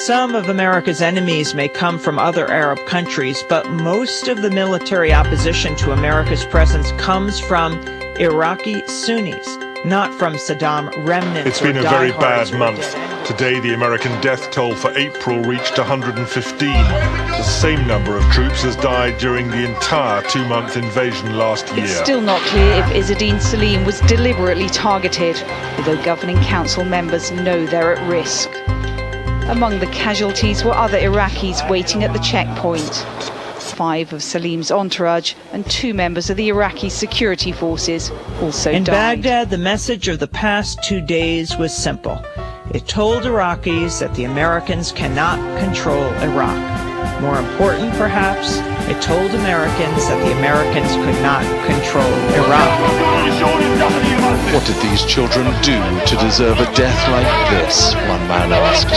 Some of America's enemies may come from other Arab countries, but most of the military opposition to America's presence comes from Iraqi Sunnis, not from Saddam remnants. It's been a very bad month. Today, the American death toll for April reached 115. The same number of troops as died during the entire two-month invasion last year. It's still not clear if Izzadeen Salim was deliberately targeted, although governing council members know they're at risk. Among the casualties were other Iraqis waiting at the checkpoint. 5 of Salim's entourage and 2 members of the Iraqi security forces also died. In Baghdad, the message of the past 2 days was simple. It told Iraqis that the Americans cannot control Iraq. More important, perhaps, it told Americans that the Americans could not control Iraq. What did these children do to deserve a death like this? One man asked.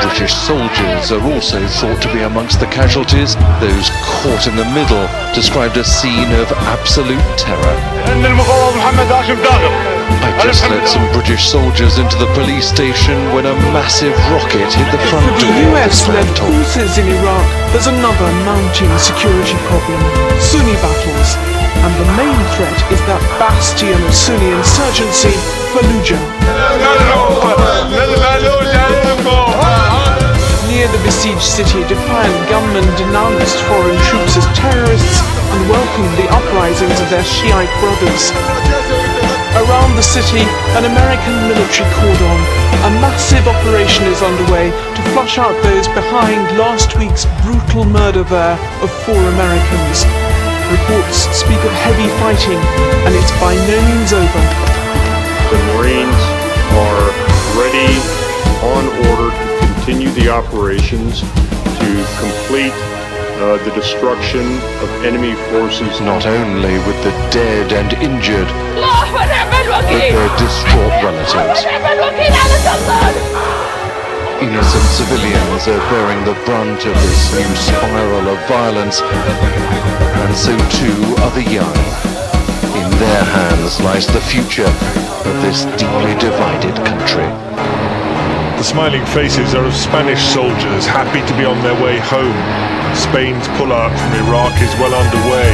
British soldiers are also thought to be amongst the casualties. Those caught in the middle described a scene of absolute terror. I just let some British soldiers into the police station when a massive rocket hit the front door. The US-led forces in Iraq, there's another mounting security problem: Sunni battles. And the main threat is that bastion of Sunni insurgency, Fallujah. Near the besieged city, defiant gunmen denounced foreign troops as terrorists and welcomed the uprisings of their Shiite brothers. Around the city, an American military cordon. A massive operation is underway to flush out those behind last week's brutal murder there of 4 Americans. Reports speak of heavy fighting, and it's by no means over. The Marines are ready, on order to continue the operations to complete the destruction of enemy forces. Not only with the dead and injured, but their distraught relatives. Innocent civilians are bearing the brunt of this new spiral of violence, and so too are the young. In their hands lies the future of this deeply divided country. The smiling faces are of Spanish soldiers happy to be on their way home. Spain's pull-out from Iraq is well underway.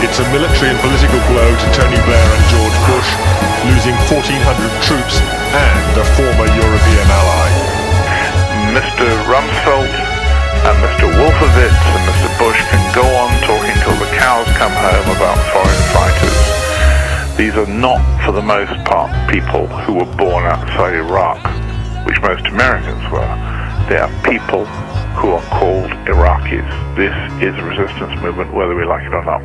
It's a military and political blow to Tony Blair and George Bush, losing 1,400 troops and a former European ally. Mr. Rumsfeld and Mr. Wolfowitz and Mr. Bush can go on talking till the cows come home about foreign fighters. These are not, for the most part, people who were born outside Iraq, which most Americans were. They are people who are called Iraqis. This is a resistance movement, whether we like it or not.